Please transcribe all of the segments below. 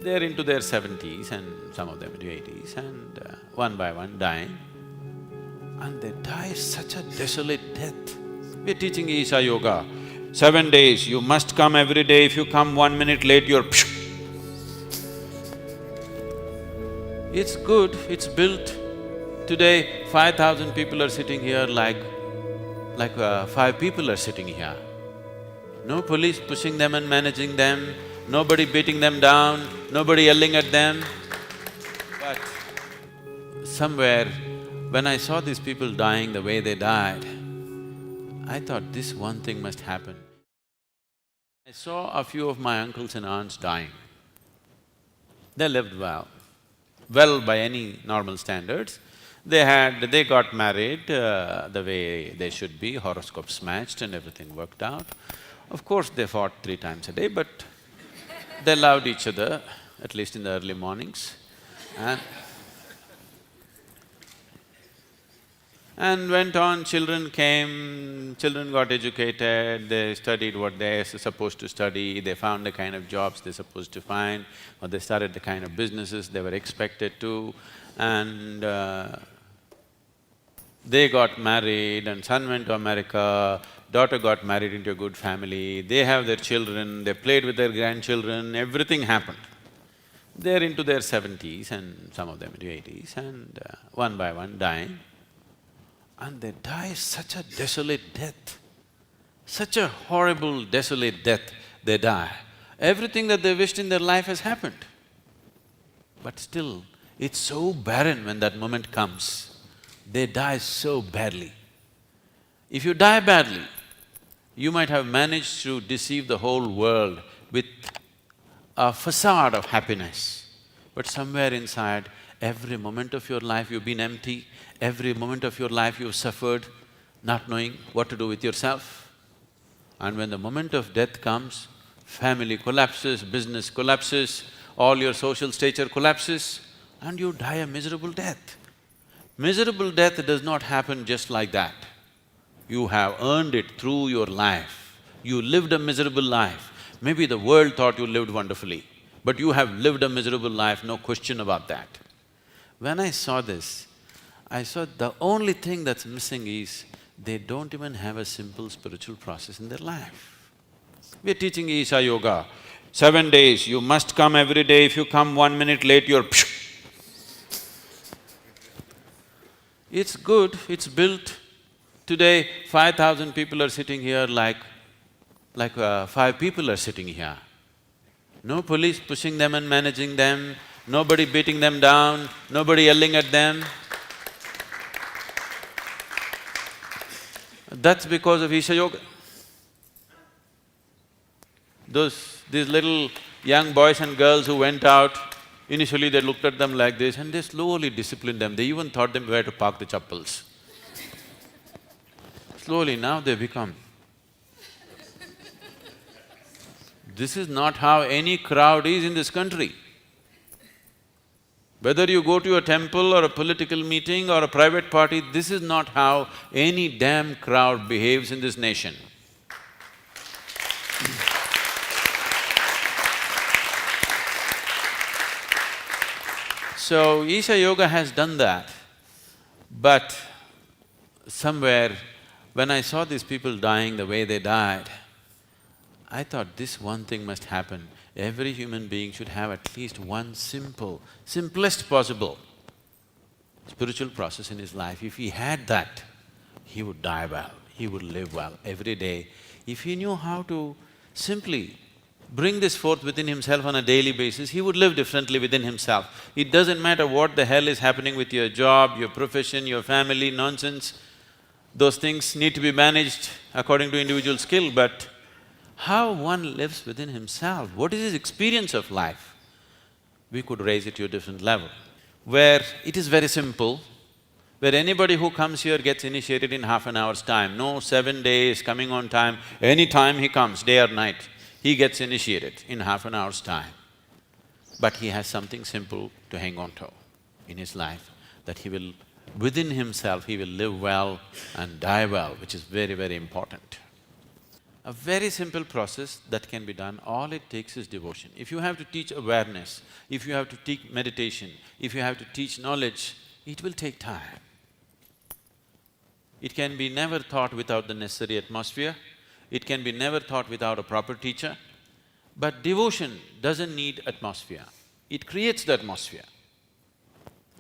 They're into their 70s and some of them into 80s and one by one dying. And they die such a desolate death. We're teaching Isha Yoga. 7 days, you must come every day. If you come 1 minute late, you're It's good, it's built. Today, 5,000 people are sitting here like 5 people are sitting here. No police pushing them and managing them, nobody beating them down, nobody yelling at them. But somewhere, when I saw these people dying the way they died, I thought this one thing must happen. I saw a few of my uncles and aunts dying. They lived well by any normal standards. They got married the way they should be, horoscopes matched and everything worked out. Of course, they fought 3 times a day, but they loved each other, at least in the early mornings. And went on, children came, children got educated, they studied what they're supposed to study, they found the kind of jobs they're supposed to find, or they started the kind of businesses they were expected to, and they got married and son went to America, daughter got married into a good family, they have their children, they played with their grandchildren, everything happened. They're into their 70s and some of them into 80s and one by one dying. And they die such a desolate death, such a horrible, desolate death they die. Everything that they wished in their life has happened. But still, it's so barren when that moment comes. They die so badly. If you die badly, you might have managed to deceive the whole world with a facade of happiness, but somewhere inside, every moment of your life you've been empty, every moment of your life you've suffered, not knowing what to do with yourself. And when the moment of death comes, family collapses, business collapses, all your social stature collapses, and you die a miserable death. Miserable death does not happen just like that. You have earned it through your life. You lived a miserable life. Maybe the world thought you lived wonderfully, but you have lived a miserable life, no question about that. When I saw this, I saw the only thing that's missing is they don't even have a simple spiritual process in their life. We're teaching Isha Yoga. 7 days, you must come every day. If you come 1 minute late, you're It's good, it's built. Today, 5,000 people are sitting here like 5 people are sitting here. No police pushing them and managing them, nobody beating them down, nobody yelling at them. That's because of Isha Yoga. These little young boys and girls who went out, initially they looked at them like this and they slowly disciplined them. They even taught them where to park the chappals. Slowly now they become. This is not how any crowd is in this country. Whether you go to a temple or a political meeting or a private party, this is not how any damn crowd behaves in this nation. So, Isha Yoga has done that, but somewhere when I saw these people dying the way they died, I thought this one thing must happen. Every human being should have at least one simplest possible spiritual process in his life. If he had that, he would die well, he would live well every day. If he knew how to simply bring this forth within himself on a daily basis, he would live differently within himself. It doesn't matter what the hell is happening with your job, your profession, your family, nonsense. Those things need to be managed according to individual skill, but how one lives within himself, what is his experience of life, we could raise it to a different level, where it is very simple, where anybody who comes here gets initiated in half an hour's time. No 7 days, coming on time, any time he comes, day or night, he gets initiated in half an hour's time. But he has something simple to hang on to in his life, that he will… within himself he will live well and die well, which is very, very important. A very simple process that can be done, all it takes is devotion. If you have to teach awareness, if you have to teach meditation, if you have to teach knowledge, it will take time. It can be never taught without the necessary atmosphere, it can be never taught without a proper teacher, but devotion doesn't need atmosphere, it creates the atmosphere.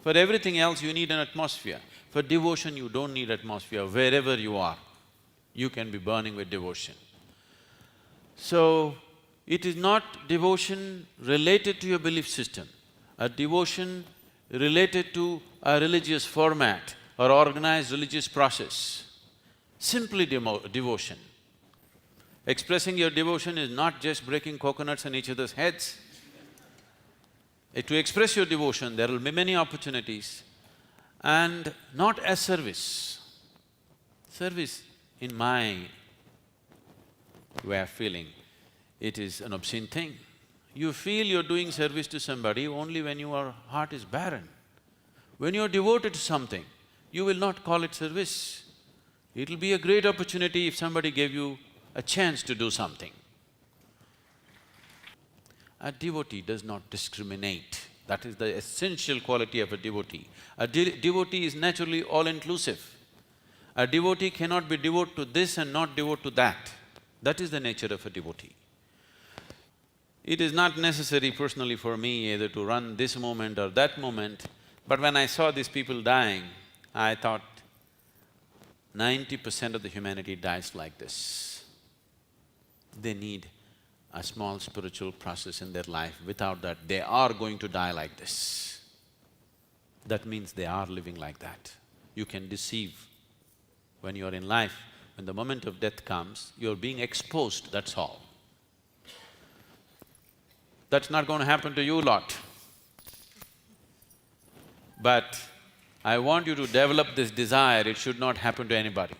For everything else you need an atmosphere, for devotion you don't need atmosphere, wherever you are, you can be burning with devotion. So, it is not devotion related to your belief system, a devotion related to a religious format or organized religious process. Simply devotion. Expressing your devotion is not just breaking coconuts on each other's heads. To express your devotion, there will be many opportunities and not as service. Service, in my way of feeling, it is an obscene thing. You feel you're doing service to somebody only when your heart is barren. When you're devoted to something, you will not call it service. It'll be a great opportunity if somebody gave you a chance to do something. A devotee does not discriminate. That is the essential quality of a devotee. A devotee is naturally all-inclusive. A devotee cannot be devoted to this and not devoted to that. That is the nature of a devotee. It is not necessary personally for me either to run this moment or that moment, but when I saw these people dying, I thought, 90% of the humanity dies like this. They need a small spiritual process in their life. Without that, they are going to die like this. That means they are living like that. You can deceive. When you're in life, when the moment of death comes, you're being exposed, that's all. That's not going to happen to you lot. But I want you to develop this desire, it should not happen to anybody.